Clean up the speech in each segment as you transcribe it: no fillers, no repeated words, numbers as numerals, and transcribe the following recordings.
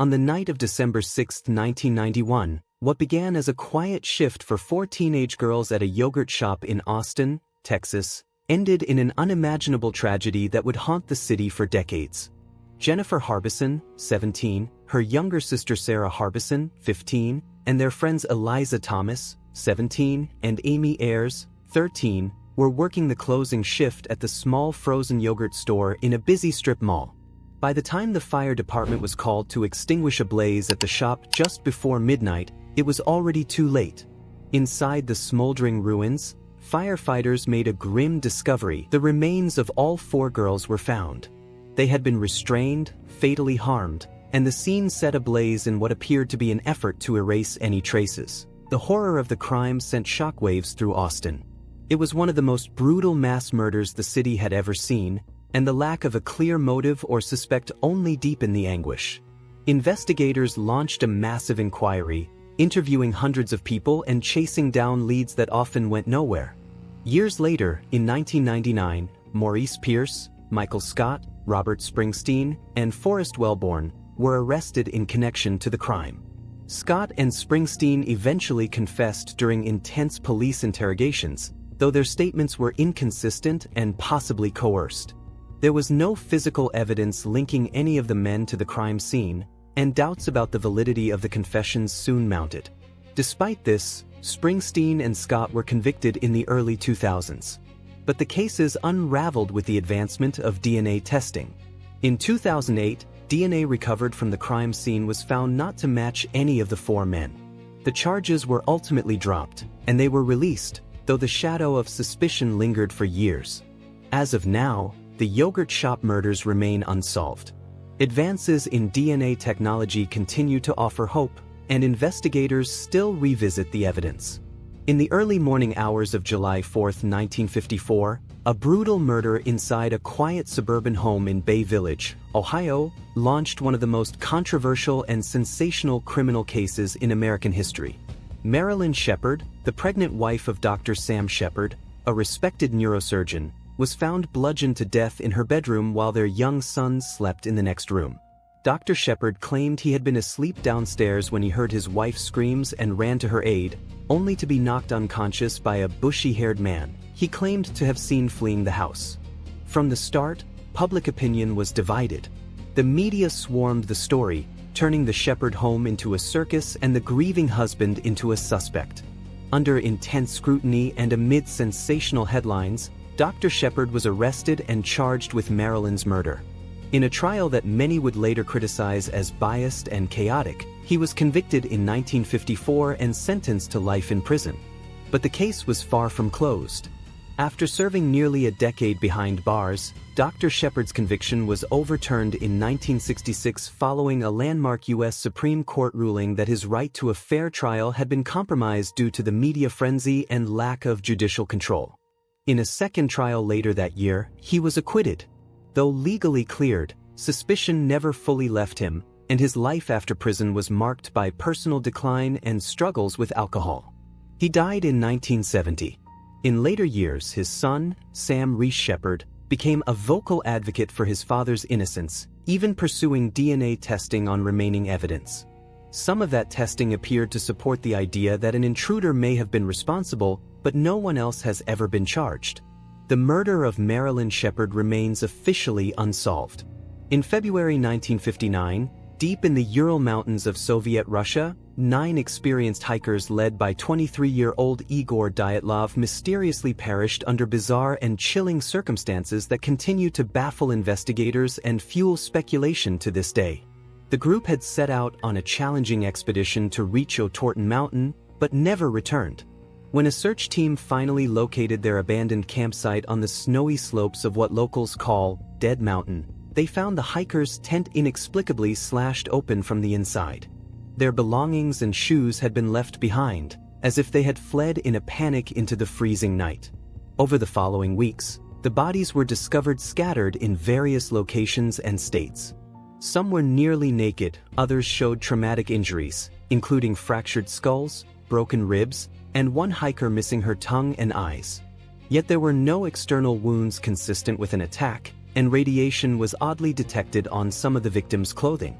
On the night of December 6, 1991, what began as a quiet shift for 4 teenage girls at a yogurt shop in Austin, Texas, ended in an unimaginable tragedy that would haunt the city for decades. Jennifer Harbison, 17, her younger sister Sarah Harbison, 15, and their friends Eliza Thomas, 17, and Amy Ayers, 13, were working the closing shift at the small frozen yogurt store in a busy strip mall. By the time the fire department was called to extinguish a blaze at the shop just before midnight, it was already too late. Inside the smoldering ruins, firefighters made a grim discovery. The remains of all 4 girls were found. They had been restrained, fatally harmed, and the scene set ablaze in what appeared to be an effort to erase any traces. The horror of the crime sent shockwaves through Austin. It was one of the most brutal mass murders the city had ever seen, and the lack of a clear motive or suspect only deepened the anguish. Investigators launched a massive inquiry, interviewing hundreds of people and chasing down leads that often went nowhere. Years later, in 1999, Maurice Pierce, Michael Scott, Robert Springsteen, and Forrest Wellborn were arrested in connection to the crime. Scott and Springsteen eventually confessed during intense police interrogations, though their statements were inconsistent and possibly coerced. There was no physical evidence linking any of the men to the crime scene, and doubts about the validity of the confessions soon mounted. Despite this, Springsteen and Scott were convicted in the early 2000s. But the cases unraveled with the advancement of DNA testing. In 2008, DNA recovered from the crime scene was found not to match any of the 4 men. The charges were ultimately dropped, and they were released, though the shadow of suspicion lingered for years. As of now, the yogurt shop murders remain unsolved. Advances in DNA technology continue to offer hope, and investigators still revisit the evidence. In the early morning hours of July 4, 1954, a brutal murder inside a quiet suburban home in Bay Village, Ohio, launched one of the most controversial and sensational criminal cases in American history. Marilyn Shepard, the pregnant wife of Dr. Sam Shepard, a respected neurosurgeon, was found bludgeoned to death in her bedroom while their young son slept in the next room. Dr. Shepard claimed he had been asleep downstairs when he heard his wife's screams and ran to her aid, only to be knocked unconscious by a bushy-haired man he claimed to have seen fleeing the house. From the start, public opinion was divided. The media swarmed the story, turning the Shepard home into a circus and the grieving husband into a suspect. Under intense scrutiny and amid sensational headlines, Dr. Shepard was arrested and charged with Marilyn's murder. In a trial that many would later criticize as biased and chaotic, he was convicted in 1954 and sentenced to life in prison. But the case was far from closed. After serving nearly a decade behind bars, Dr. Shepard's conviction was overturned in 1966 following a landmark U.S. Supreme Court ruling that his right to a fair trial had been compromised due to the media frenzy and lack of judicial control. In a second trial later that year, he was acquitted. Though legally cleared, suspicion never fully left him, and his life after prison was marked by personal decline and struggles with alcohol. He died in 1970. In later years, his son, Sam Reese Shepard, became a vocal advocate for his father's innocence, even pursuing DNA testing on remaining evidence. Some of that testing appeared to support the idea that an intruder may have been responsible, but no one else has ever been charged. The murder of Marilyn Shepard remains officially unsolved. In February 1959, deep in the Ural Mountains of Soviet Russia, 9 experienced hikers led by 23-year-old Igor Dyatlov mysteriously perished under bizarre and chilling circumstances that continue to baffle investigators and fuel speculation to this day. The group had set out on a challenging expedition to reach Otorten Mountain, but never returned. When a search team finally located their abandoned campsite on the snowy slopes of what locals call Dead Mountain, they found the hikers' tent inexplicably slashed open from the inside. Their belongings and shoes had been left behind, as if they had fled in a panic into the freezing night. Over the following weeks, the bodies were discovered scattered in various locations and states. Some were nearly naked, others showed traumatic injuries, including fractured skulls, broken ribs, and one hiker missing her tongue and eyes. Yet there were no external wounds consistent with an attack, and radiation was oddly detected on some of the victims' clothing.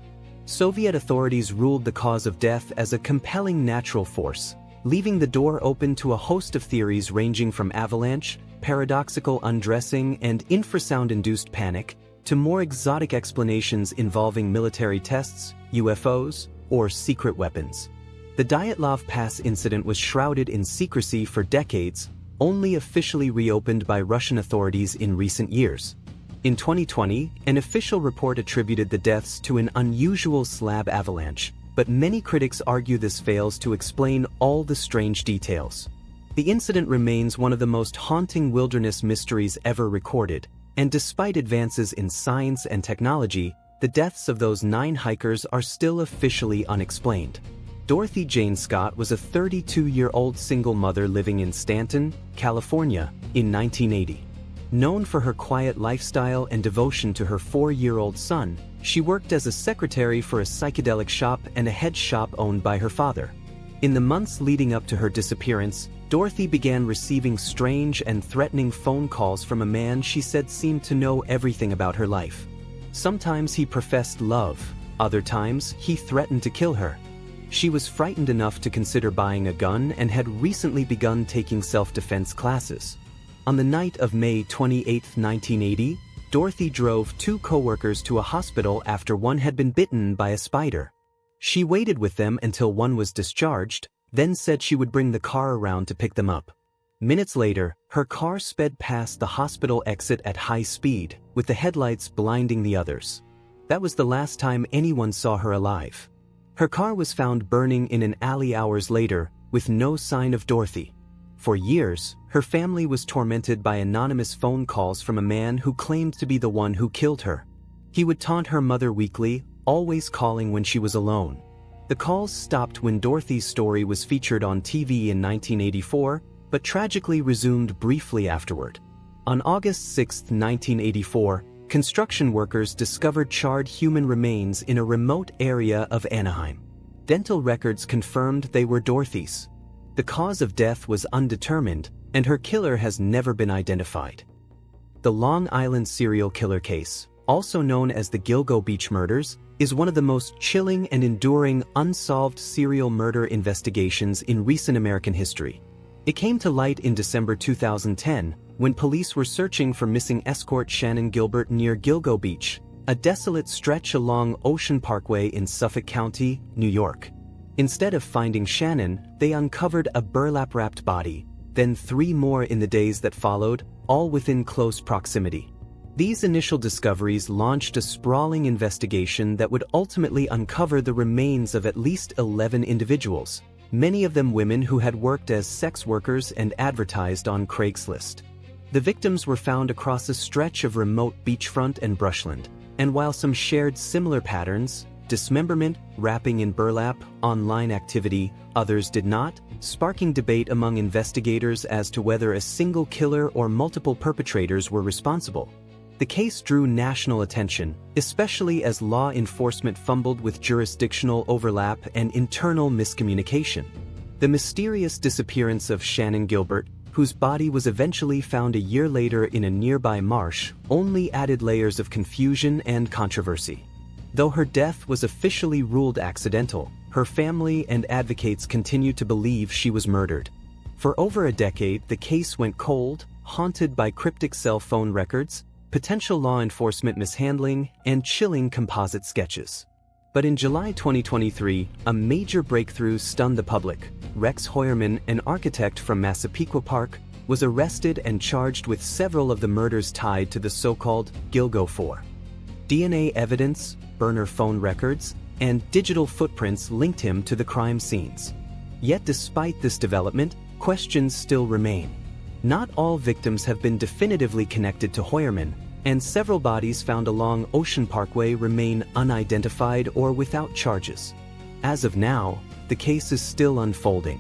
Soviet authorities ruled the cause of death as a compelling natural force, leaving the door open to a host of theories ranging from avalanche, paradoxical undressing, and infrasound-induced panic, to more exotic explanations involving military tests, UFOs, or secret weapons. The Dyatlov Pass incident was shrouded in secrecy for decades, only officially reopened by Russian authorities in recent years. In 2020, an official report attributed the deaths to an unusual slab avalanche, but many critics argue this fails to explain all the strange details. The incident remains one of the most haunting wilderness mysteries ever recorded, and despite advances in science and technology, the deaths of those 9 hikers are still officially unexplained. Dorothy Jane Scott was a 32-year-old single mother living in Stanton, California, in 1980. Known for her quiet lifestyle and devotion to her 4-year-old son, she worked as a secretary for a psychedelic shop and a head shop owned by her father. In the months leading up to her disappearance, Dorothy began receiving strange and threatening phone calls from a man she said seemed to know everything about her life. Sometimes he professed love, other times he threatened to kill her. She was frightened enough to consider buying a gun and had recently begun taking self-defense classes. On the night of May 28, 1980, Dorothy drove 2 coworkers to a hospital after one had been bitten by a spider. She waited with them until one was discharged, then said she would bring the car around to pick them up. Minutes later, her car sped past the hospital exit at high speed, with the headlights blinding the others. That was the last time anyone saw her alive. Her car was found burning in an alley hours later, with no sign of Dorothy. For years, her family was tormented by anonymous phone calls from a man who claimed to be the one who killed her. He would taunt her mother weekly, always calling when she was alone. The calls stopped when Dorothy's story was featured on TV in 1984, but tragically resumed briefly afterward. On August 6, 1984, construction workers discovered charred human remains in a remote area of Anaheim. Dental records confirmed they were Dorothy's. The cause of death was undetermined, and her killer has never been identified. The Long Island serial killer case, also known as the Gilgo Beach murders, is one of the most chilling and enduring unsolved serial murder investigations in recent American history. It came to light in December 2010, when police were searching for missing escort Shannon Gilbert near Gilgo Beach, a desolate stretch along Ocean Parkway in Suffolk County, New York. Instead of finding Shannon, they uncovered a burlap-wrapped body, then 3 more in the days that followed, all within close proximity. These initial discoveries launched a sprawling investigation that would ultimately uncover the remains of at least 11 individuals, many of them women who had worked as sex workers and advertised on Craigslist. The victims were found across a stretch of remote beachfront and brushland, and while some shared similar patterns, dismemberment, wrapping in burlap, online activity, others did not, sparking debate among investigators as to whether a single killer or multiple perpetrators were responsible. The case drew national attention, especially as law enforcement fumbled with jurisdictional overlap and internal miscommunication. The mysterious disappearance of Shannon Gilbert, whose body was eventually found a year later in a nearby marsh, only added layers of confusion and controversy. Though her death was officially ruled accidental, her family and advocates continue to believe she was murdered. For over a decade, the case went cold, haunted by cryptic cell phone records, potential law enforcement mishandling, and chilling composite sketches. But in July 2023, a major breakthrough stunned the public. Rex Heuermann, an architect from Massapequa Park, was arrested and charged with several of the murders tied to the so-called Gilgo 4. DNA evidence, burner phone records, and digital footprints linked him to the crime scenes. Yet despite this development, questions still remain. Not all victims have been definitively connected to Heuermann, and several bodies found along Ocean Parkway remain unidentified or without charges. As of now, the case is still unfolding.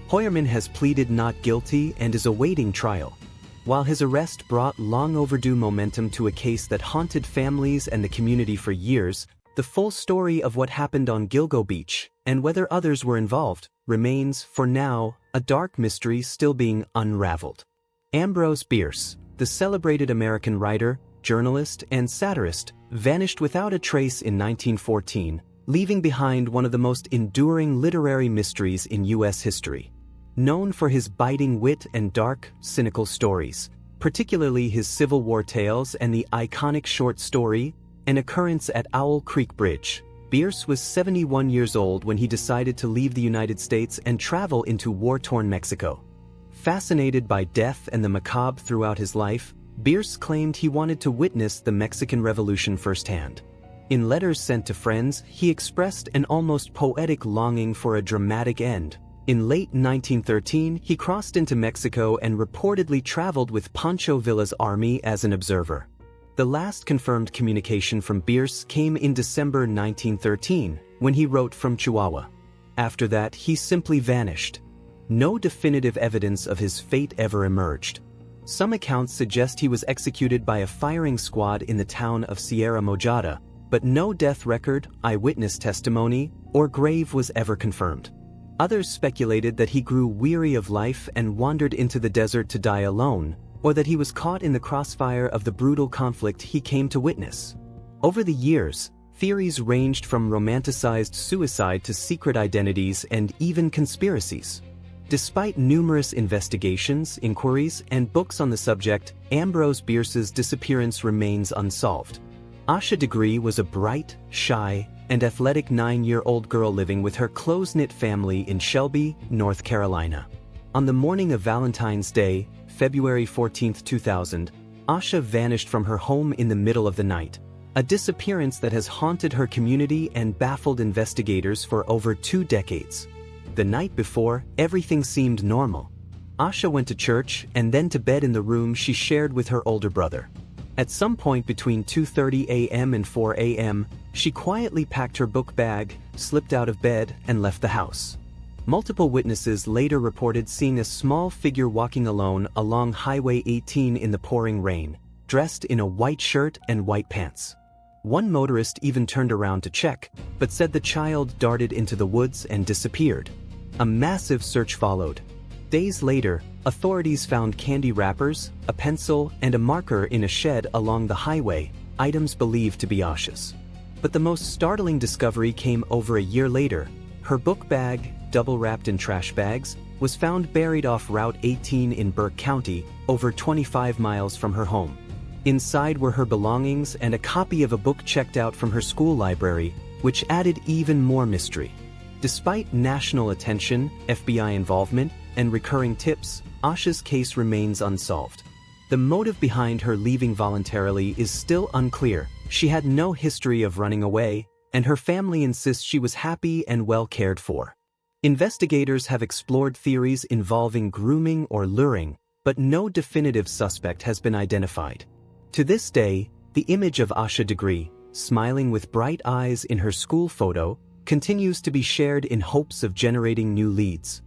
Heuermann has pleaded not guilty and is awaiting trial. While his arrest brought long overdue momentum to a case that haunted families and the community for years, the full story of what happened on Gilgo Beach, and whether others were involved, remains, for now, a dark mystery still being unraveled. Ambrose Bierce, the celebrated American writer, journalist, and satirist, vanished without a trace in 1914, leaving behind one of the most enduring literary mysteries in U.S. history. Known for his biting wit and dark, cynical stories, particularly his Civil War tales and the iconic short story, An Occurrence at Owl Creek Bridge, Bierce was 71 years old when he decided to leave the United States and travel into war-torn Mexico. Fascinated by death and the macabre throughout his life, Bierce claimed he wanted to witness the Mexican Revolution firsthand. In letters sent to friends, he expressed an almost poetic longing for a dramatic end. In late 1913, he crossed into Mexico and reportedly traveled with Pancho Villa's army as an observer. The last confirmed communication from Bierce came in December 1913, when he wrote from Chihuahua. After that, he simply vanished. No definitive evidence of his fate ever emerged. Some accounts suggest he was executed by a firing squad in the town of Sierra Mojada, but no death record, eyewitness testimony, or grave was ever confirmed. Others speculated that he grew weary of life and wandered into the desert to die alone, or that he was caught in the crossfire of the brutal conflict he came to witness. Over the years, theories ranged from romanticized suicide to secret identities and even conspiracies. Despite numerous investigations, inquiries, and books on the subject, Ambrose Bierce's disappearance remains unsolved. Asha Degree was a bright, shy, and athletic 9-year-old girl living with her close-knit family in Shelby, North Carolina. On the morning of Valentine's Day, February 14, 2000, Asha vanished from her home in the middle of the night, a disappearance that has haunted her community and baffled investigators for over 2 decades. The night before, everything seemed normal. Asha went to church and then to bed in the room she shared with her older brother. At some point between 2:30 a.m. and 4 a.m., she quietly packed her book bag, slipped out of bed, and left the house. Multiple witnesses later reported seeing a small figure walking alone along Highway 18 in the pouring rain, dressed in a white shirt and white pants. One motorist even turned around to check, but said the child darted into the woods and disappeared. A massive search followed. Days later, authorities found candy wrappers, a pencil, and a marker in a shed along the highway, items believed to be Asha's. But the most startling discovery came over a year later. Her book bag, double-wrapped in trash bags, was found buried off Route 18 in Burke County, over 25 miles from her home. Inside were her belongings and a copy of a book checked out from her school library, which added even more mystery. Despite national attention, FBI involvement, and recurring tips, Asha's case remains unsolved. The motive behind her leaving voluntarily is still unclear. She had no history of running away, and her family insists she was happy and well cared for. Investigators have explored theories involving grooming or luring, but no definitive suspect has been identified. To this day, the image of Asha Degree, smiling with bright eyes in her school photo, continues to be shared in hopes of generating new leads.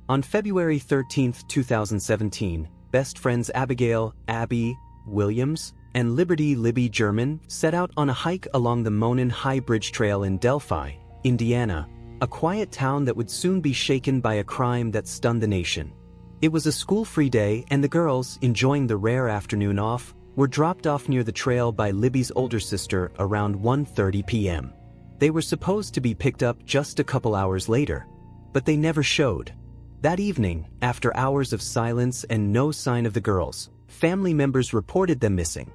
On February 13, 2017, best friends Abigail, Abby, Williams, and Liberty Libby German set out on a hike along the Monon High Bridge Trail in Delphi, Indiana, a quiet town that would soon be shaken by a crime that stunned the nation. It was a school-free day, and the girls, enjoying the rare afternoon off, were dropped off near the trail by Libby's older sister around 1:30 p.m. They were supposed to be picked up just a couple hours later, but they never showed. That evening, after hours of silence and no sign of the girls, family members reported them missing.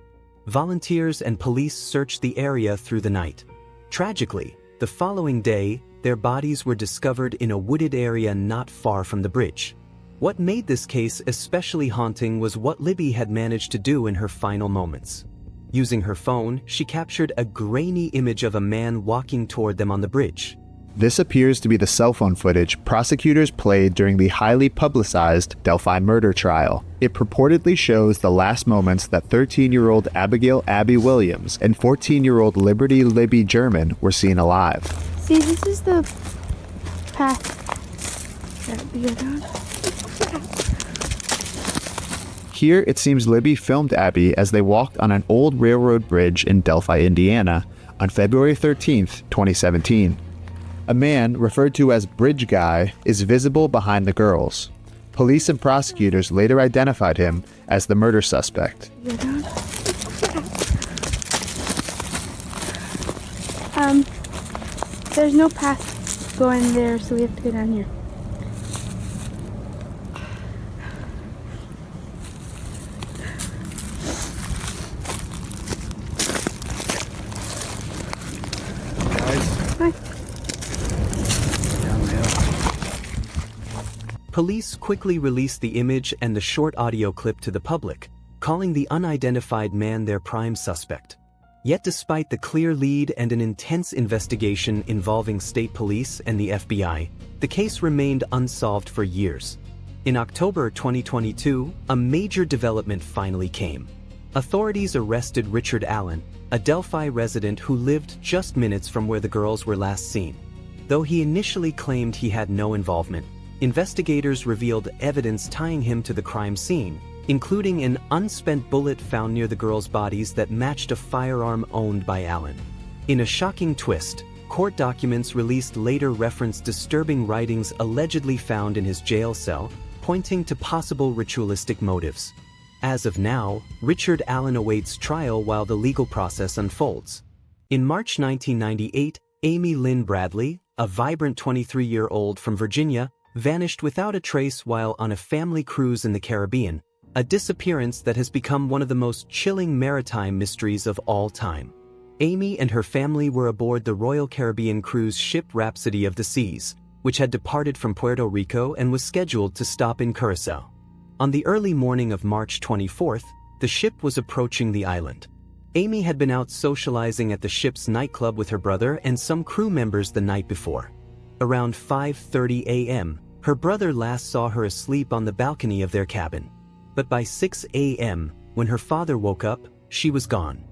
Volunteers and police searched the area through the night. Tragically, the following day, their bodies were discovered in a wooded area not far from the bridge. What made this case especially haunting was what Libby had managed to do in her final moments. Using her phone, she captured a grainy image of a man walking toward them on the bridge. This appears to be the cell phone footage prosecutors played during the highly publicized Delphi murder trial. It purportedly shows the last moments that 13-year-old Abigail Abby Williams and 14-year-old Liberty Libby German were seen alive. See, this is the path that we go down. Here, it seems Libby filmed Abby as they walked on an old railroad bridge in Delphi, Indiana, on February 13, 2017. A man, referred to as Bridge Guy, is visible behind the girls. Police and prosecutors later identified him as the murder suspect. There's no path going there, so we have to go down here. Hi. Police quickly released the image and the short audio clip to the public, calling the unidentified man their prime suspect. Yet despite the clear lead and an intense investigation involving state police and the FBI, the case remained unsolved for years. In October 2022, a major development finally came. Authorities arrested Richard Allen, a Delphi resident who lived just minutes from where the girls were last seen. Though he initially claimed he had no involvement, investigators revealed evidence tying him to the crime scene, including an unspent bullet found near the girls' bodies that matched a firearm owned by Allen. In a shocking twist, court documents released later referenced disturbing writings allegedly found in his jail cell, pointing to possible ritualistic motives. As of now, Richard Allen awaits trial while the legal process unfolds. In March 1998, Amy Lynn Bradley, a vibrant 23-year-old from Virginia, vanished without a trace while on a family cruise in the Caribbean, a disappearance that has become one of the most chilling maritime mysteries of all time. Amy and her family were aboard the Royal Caribbean cruise ship Rhapsody of the Seas, which had departed from Puerto Rico and was scheduled to stop in Curacao. On the early morning of March 24th, the ship was approaching the island. Amy had been out socializing at the ship's nightclub with her brother and some crew members the night before. Around 5:30 a.m., her brother last saw her asleep on the balcony of their cabin. But by 6 a.m., when her father woke up, she was gone.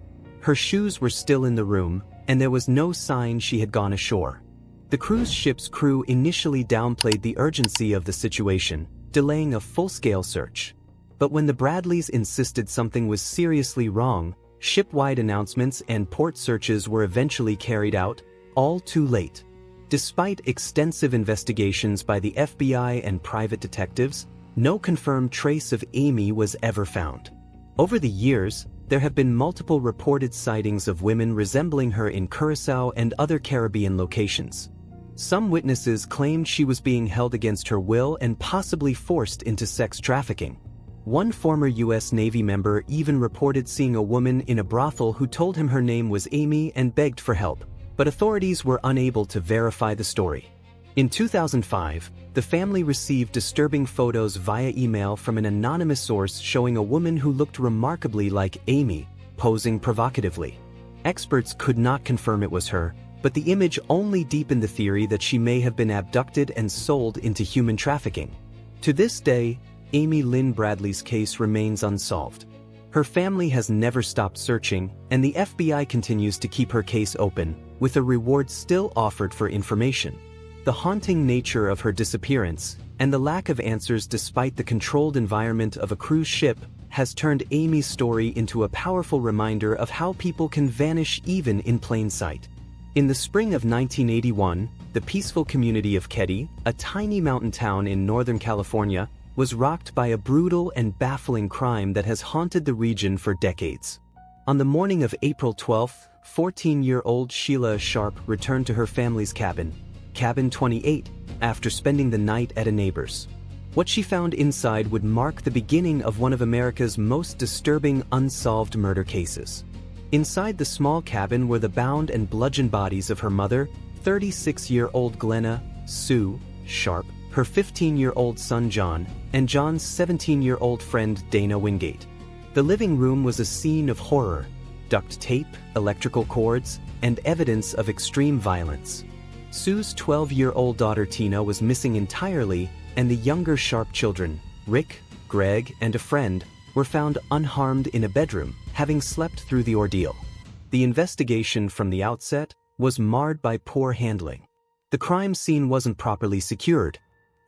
Her shoes were still in the room, and there was no sign she had gone ashore. The cruise ship's crew initially downplayed the urgency of the situation, delaying a full-scale search. But when the Bradleys insisted something was seriously wrong, ship-wide announcements and port searches were eventually carried out, all too late. Despite extensive investigations by the FBI and private detectives, no confirmed trace of Amy was ever found. Over the years, there have been multiple reported sightings of women resembling her in Curacao and other Caribbean locations. Some witnesses claimed she was being held against her will and possibly forced into sex trafficking. One former U.S. Navy member even reported seeing a woman in a brothel who told him her name was Amy and begged for help, but authorities were unable to verify the story. In 2005, the family received disturbing photos via email from an anonymous source showing a woman who looked remarkably like Amy, posing provocatively. Experts could not confirm it was her, but the image only deepened the theory that she may have been abducted and sold into human trafficking. To this day, Amy Lynn Bradley's case remains unsolved. Her family has never stopped searching, and the FBI continues to keep her case open, with a reward still offered for information. The haunting nature of her disappearance, and the lack of answers despite the controlled environment of a cruise ship, has turned Amy's story into a powerful reminder of how people can vanish even in plain sight. In the spring of 1981, the peaceful community of Keddie, a tiny mountain town in Northern California, was rocked by a brutal and baffling crime that has haunted the region for decades. On the morning of April 12th, 14-year-old Sheila Sharp returned to her family's cabin, Cabin 28, after spending the night at a neighbor's. What she found inside would mark the beginning of one of America's most disturbing unsolved murder cases. Inside the small cabin were the bound and bludgeoned bodies of her mother, 36-year-old Glenna Sue Sharp, her 15-year-old son John, and John's 17-year-old friend Dana Wingate. The living room was a scene of horror: duct tape, electrical cords, and evidence of extreme violence. Sue's 12-year-old daughter Tina was missing entirely, and the younger Sharp children, Rick, Greg, and a friend, were found unharmed in a bedroom, having slept through the ordeal. The investigation from the outset was marred by poor handling. The crime scene wasn't properly secured.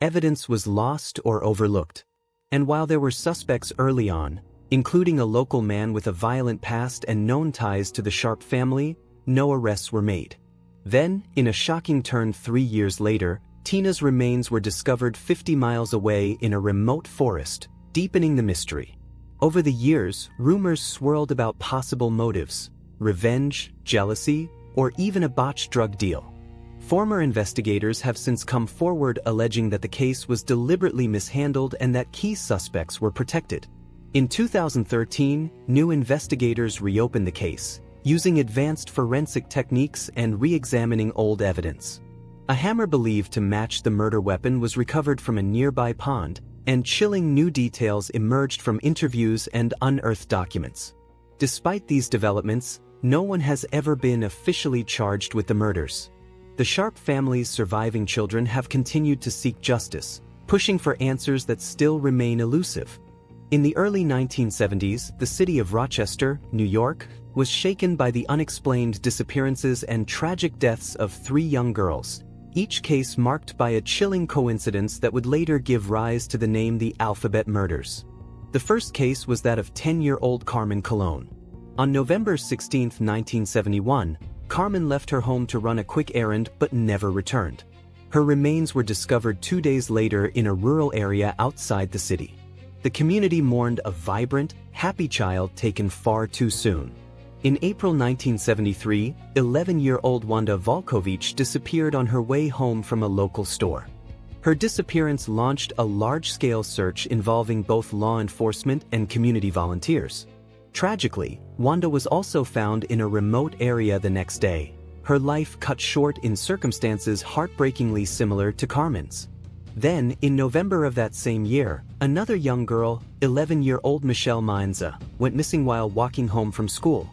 Evidence was lost or overlooked. And while there were suspects early on, including a local man with a violent past and known ties to the Sharp family, no arrests were made. Then, in a shocking turn 3 years later, Tina's remains were discovered 50 miles away in a remote forest, deepening the mystery. Over the years, rumors swirled about possible motives: revenge, jealousy, or even a botched drug deal. Former investigators have since come forward alleging that the case was deliberately mishandled and that key suspects were protected. In 2013, new investigators reopened the case, using advanced forensic techniques and re-examining old evidence. A hammer believed to match the murder weapon was recovered from a nearby pond, and chilling new details emerged from interviews and unearthed documents. Despite these developments, no one has ever been officially charged with the murders. The Sharp family's surviving children have continued to seek justice, pushing for answers that still remain elusive. In the early 1970s, the city of Rochester, New York, was shaken by the unexplained disappearances and tragic deaths of 3 young girls, each case marked by a chilling coincidence that would later give rise to the name the Alphabet Murders. The first case was that of 10-year-old Carmen Colon. On November 16, 1971, Carmen left her home to run a quick errand but never returned. Her remains were discovered 2 days later in a rural area outside the city. The community mourned a vibrant, happy child taken far too soon. In April 1973, 11-year-old Wanda Volkovich disappeared on her way home from a local store. Her disappearance launched a large-scale search involving both law enforcement and community volunteers. Tragically, Wanda was also found in a remote area the next day, her life cut short in circumstances heartbreakingly similar to Carmen's. Then, in November of that same year, another young girl, 11-year-old Michelle Mainza, went missing while walking home from school.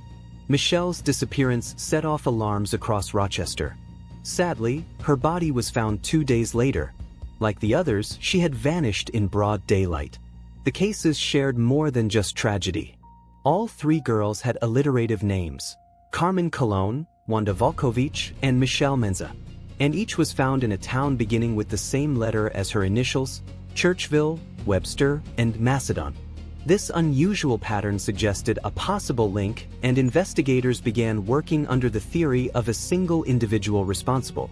Michelle's disappearance set off alarms across Rochester. Sadly, her body was found 2 days later. Like the others, she had vanished in broad daylight. The cases shared more than just tragedy. All 3 girls had alliterative names: Carmen Colon, Wanda Volkovich, and Michelle Mainza. And each was found in a town beginning with the same letter as her initials: Churchville, Webster, and Macedon. This unusual pattern suggested a possible link, and investigators began working under the theory of a single individual responsible.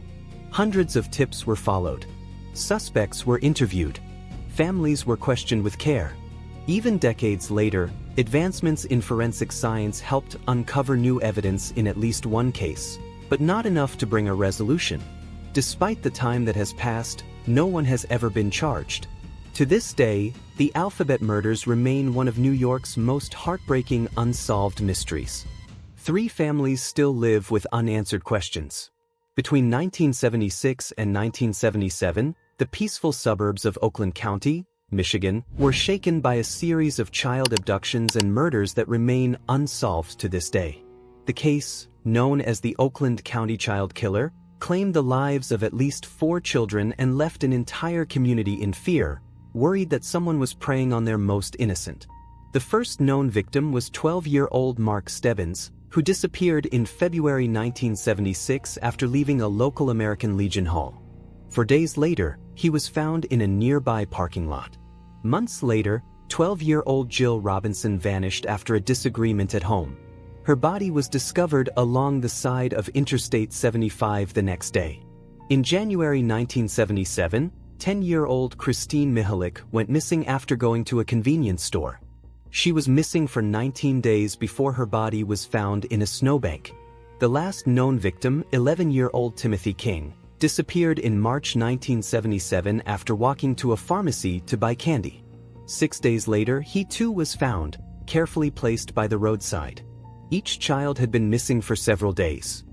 Hundreds of tips were followed. Suspects were interviewed. Families were questioned with care. Even decades later, advancements in forensic science helped uncover new evidence in at least one case, but not enough to bring a resolution. Despite the time that has passed, no one has ever been charged. To this day, the Alphabet Murders remain one of New York's most heartbreaking unsolved mysteries. 3 families still live with unanswered questions. Between 1976 and 1977, the peaceful suburbs of Oakland County, Michigan, were shaken by a series of child abductions and murders that remain unsolved to this day. The case, known as the Oakland County Child Killer, claimed the lives of at least 4 children and left an entire community in fear, worried that someone was preying on their most innocent. The first known victim was 12-year-old Mark Stebbins, who disappeared in February 1976 after leaving a local American Legion hall. 4 days later, he was found in a nearby parking lot. Months later, 12-year-old Jill Robinson vanished after a disagreement at home. Her body was discovered along the side of Interstate 75 the next day. In January 1977, 10-year-old Christine Mihalik went missing after going to a convenience store. She was missing for 19 days before her body was found in a snowbank. The last known victim, 11-year-old Timothy King, disappeared in March 1977 after walking to a pharmacy to buy candy. 6 days later, he too was found, carefully placed by the roadside. Each child had been missing for several days.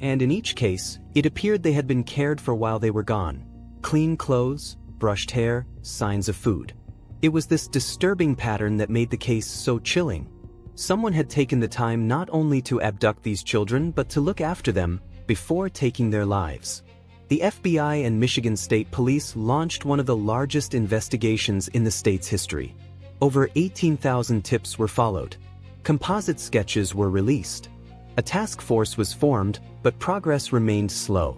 And in each case, it appeared they had been cared for while they were gone. Clean clothes, brushed hair, signs of food. It was this disturbing pattern that made the case so chilling. Someone had taken the time not only to abduct these children but to look after them before taking their lives. The FBI and Michigan State Police launched one of the largest investigations in the state's history. Over 18,000 tips were followed. Composite sketches were released. A task force was formed, but progress remained slow.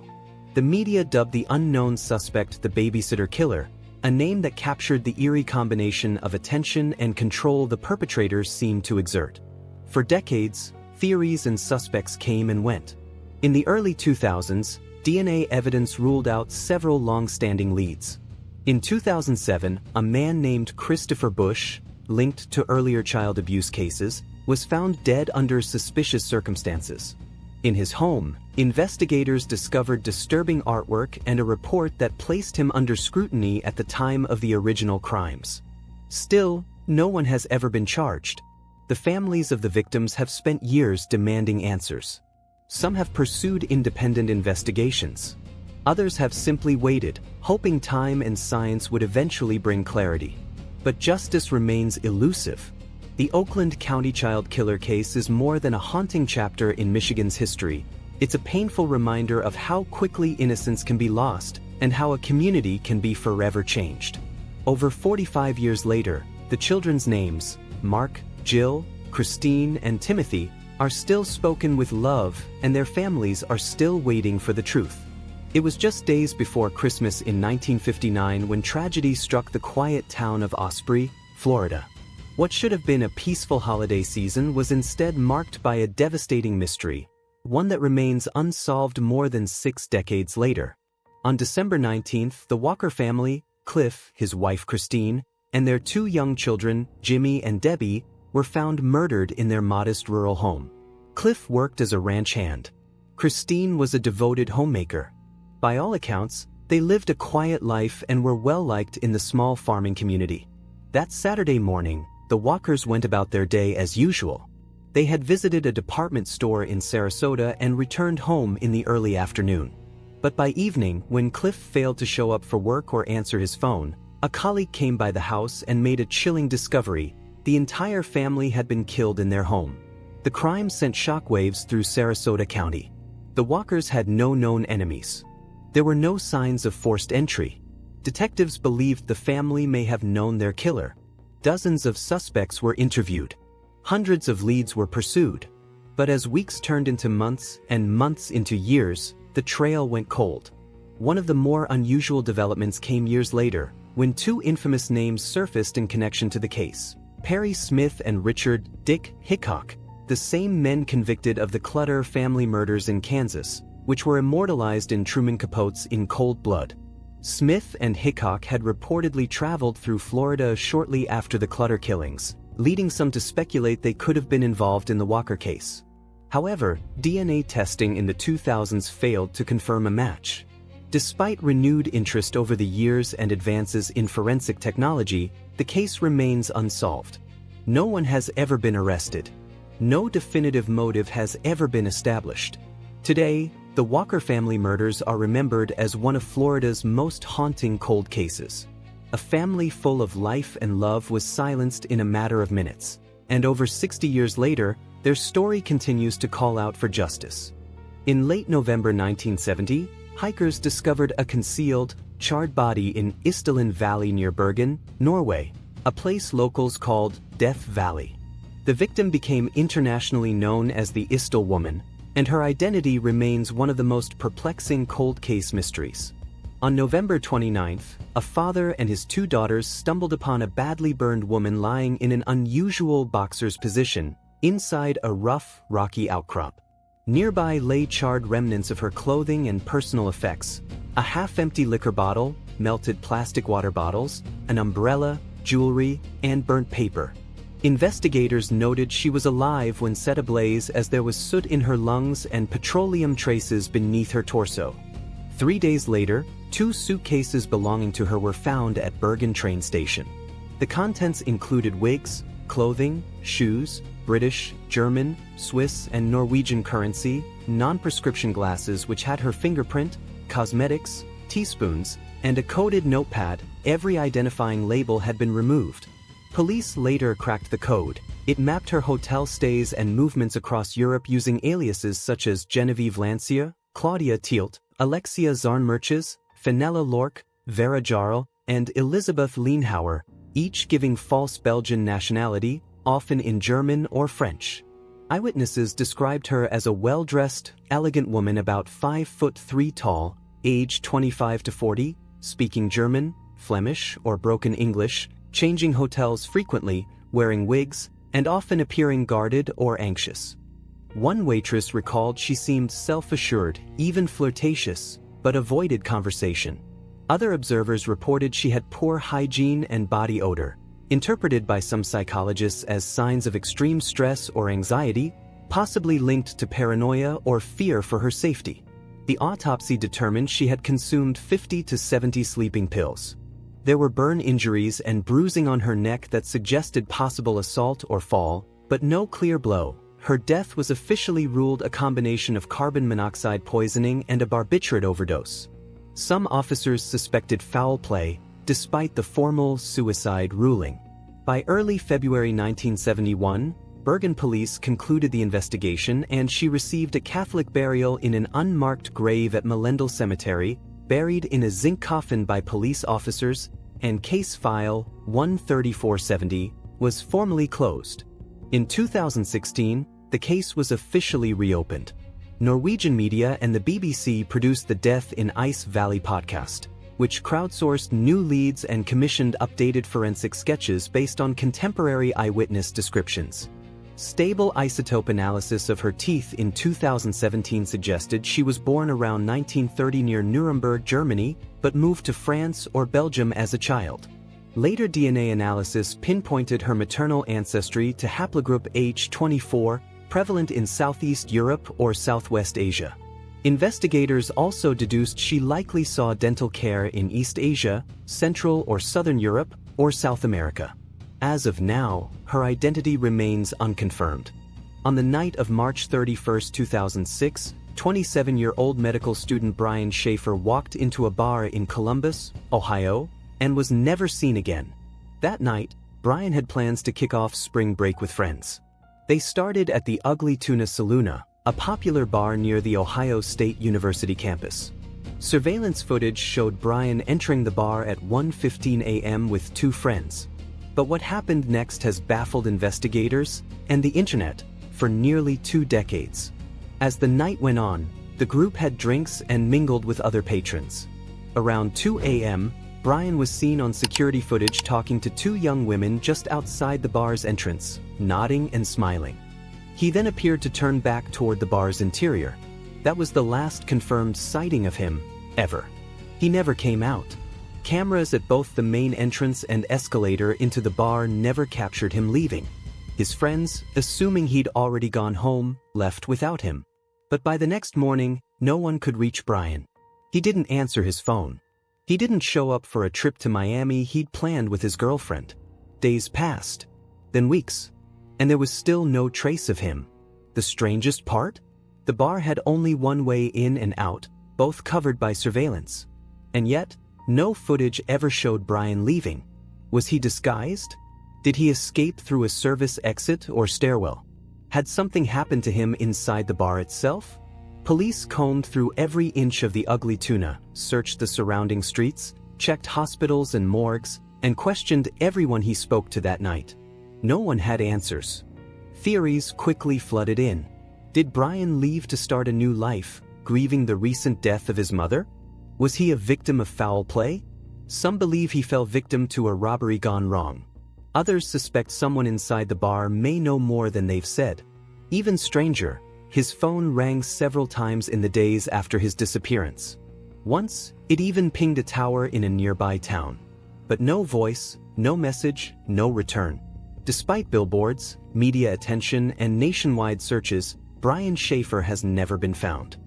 The media dubbed the unknown suspect the babysitter killer, a name that captured the eerie combination of attention and control the perpetrators seemed to exert. For decades, theories and suspects came and went. In the early 2000s, DNA evidence ruled out several long-standing leads. In 2007, a man named Christopher Bush, linked to earlier child abuse cases, was found dead under suspicious circumstances. In his home, investigators discovered disturbing artwork and a report that placed him under scrutiny at the time of the original crimes. Still, no one has ever been charged. The families of the victims have spent years demanding answers. Some have pursued independent investigations. Others have simply waited, hoping time and science would eventually bring clarity. But justice remains elusive. The Oakland County child killer case is more than a haunting chapter in Michigan's history. It's a painful reminder of how quickly innocence can be lost and how a community can be forever changed. Over 45 years later, the children's names, Mark, Jill, Christine, and Timothy, are still spoken with love, and their families are still waiting for the truth. It was just days before Christmas in 1959 when tragedy struck the quiet town of Osprey, Florida. What should have been a peaceful holiday season was instead marked by a devastating mystery, one that remains unsolved more than 6 decades later. On December 19th, the Walker family, Cliff, his wife Christine, and their 2 young children, Jimmy and Debbie, were found murdered in their modest rural home. Cliff worked as a ranch hand. Christine was a devoted homemaker. By all accounts, they lived a quiet life and were well-liked in the small farming community. That Saturday morning, the Walkers went about their day as usual. They had visited a department store in Sarasota and returned home in the early afternoon. But by evening, when Cliff failed to show up for work or answer his phone, a colleague came by the house and made a chilling discovery: the entire family had been killed in their home. The crime sent shockwaves through Sarasota County. The Walkers had no known enemies. There were no signs of forced entry. Detectives believed the family may have known their killer. Dozens of suspects were interviewed. Hundreds of leads were pursued. But as weeks turned into months and months into years, the trail went cold. One of the more unusual developments came years later, when 2 infamous names surfaced in connection to the case: Perry Smith and Richard "Dick" Hickok, the same men convicted of the Clutter family murders in Kansas, which were immortalized in Truman Capote's In Cold Blood. Smith and Hickok had reportedly traveled through Florida shortly after the Clutter killings, leading some to speculate they could have been involved in the Walker case. However, DNA testing in the 2000s failed to confirm a match. Despite renewed interest over the years and advances in forensic technology, the case remains unsolved. No one has ever been arrested. No definitive motive has ever been established. Today, the Walker family murders are remembered as one of Florida's most haunting cold cases. A family full of life and love was silenced in a matter of minutes, and over 60 years later, their story continues to call out for justice. In late November 1970, hikers discovered a concealed, charred body in Isdal Valley near Bergen, Norway, a place locals called Death Valley. The victim became internationally known as the Isdal Woman, and her identity remains one of the most perplexing cold case mysteries. On November 29th, a father and his 2 daughters stumbled upon a badly burned woman lying in an unusual boxer's position, inside a rough, rocky outcrop. Nearby lay charred remnants of her clothing and personal effects: a half-empty liquor bottle, melted plastic water bottles, an umbrella, jewelry, and burnt paper. Investigators noted she was alive when set ablaze, as there was soot in her lungs and petroleum traces beneath her torso. 3 days later, 2 suitcases belonging to her were found at Bergen train station. The contents included wigs, clothing, shoes, British, German, Swiss, and Norwegian currency, non-prescription glasses which had her fingerprint, cosmetics, teaspoons, and a coded notepad. Every identifying label had been removed. Police later cracked the code. It mapped her hotel stays and movements across Europe using aliases such as Genevieve Lancia, Claudia Tielt, Alexia Zarnmerches, Fenella Lork, Vera Jarl, and Elizabeth Lienhauer, each giving false Belgian nationality, often in German or French. Eyewitnesses described her as a well-dressed, elegant woman about 5'3" tall, age 25 to 40, speaking German, Flemish, or broken English, changing hotels frequently, wearing wigs, and often appearing guarded or anxious. One waitress recalled she seemed self-assured, even flirtatious, but avoided conversation. Other observers reported she had poor hygiene and body odor, interpreted by some psychologists as signs of extreme stress or anxiety. possibly linked to paranoia or fear for her safety. The autopsy determined she had consumed 50 to 70 sleeping pills. There were burn injuries and bruising on her neck that suggested possible assault or fall, but no clear blow. Her death was officially ruled a combination of carbon monoxide poisoning and a barbiturate overdose. Some officers suspected foul play, despite the formal suicide ruling. By early February 1971, Bergen police concluded the investigation and she received a Catholic burial in an unmarked grave at Melendal Cemetery, buried in a zinc coffin by police officers, and case file 13470 was formally closed. In 2016, the case was officially reopened. Norwegian media and the BBC produced the Death in Ice Valley podcast, which crowdsourced new leads and commissioned updated forensic sketches based on contemporary eyewitness descriptions. Stable isotope analysis of her teeth in 2017 suggested she was born around 1930 near Nuremberg, Germany, but moved to France or Belgium as a child. Later DNA analysis pinpointed her maternal ancestry to haplogroup H24, prevalent in Southeast Europe or Southwest Asia. Investigators also deduced she likely saw dental care in East Asia, Central or Southern Europe, or South America. As of now, her identity remains unconfirmed. On the night of March 31, 2006, 27-year-old medical student Brian Schaefer walked into a bar in Columbus, Ohio, and was never seen again. That night, Brian had plans to kick off spring break with friends. They started at the Ugly Tuna Saloona, a popular bar near the Ohio State University campus. Surveillance footage showed Brian entering the bar at 1:15 a.m. with two friends. But what happened next has baffled investigators and the internet for nearly 2 decades. As the night went on, the group had drinks and mingled with other patrons. Around 2 a.m., Brian was seen on security footage talking to 2 young women just outside the bar's entrance, nodding and smiling. He then appeared to turn back toward the bar's interior. That was the last confirmed sighting of him, ever. He never came out. Cameras at both the main entrance and escalator into the bar never captured him leaving. His friends, assuming he'd already gone home, left without him. But by the next morning, no one could reach Brian. He didn't answer his phone. He didn't show up for a trip to Miami he'd planned with his girlfriend. Days passed, then weeks, and there was still no trace of him. The strangest part? The bar had only one way in and out, both covered by surveillance. And yet, no footage ever showed Brian leaving. Was he disguised? Did he escape through a service exit or stairwell? Had something happened to him inside the bar itself? Police combed through every inch of the Ugly Tuna, searched the surrounding streets, checked hospitals and morgues, and questioned everyone he spoke to that night. No one had answers. Theories quickly flooded in. Did Brian leave to start a new life, grieving the recent death of his mother? Was he a victim of foul play? Some believe he fell victim to a robbery gone wrong. Others suspect someone inside the bar may know more than they've said. Even stranger, his phone rang several times in the days after his disappearance. Once, it even pinged a tower in a nearby town. But no voice, no message, no return. Despite billboards, media attention, and nationwide searches, Brian Schaefer has never been found.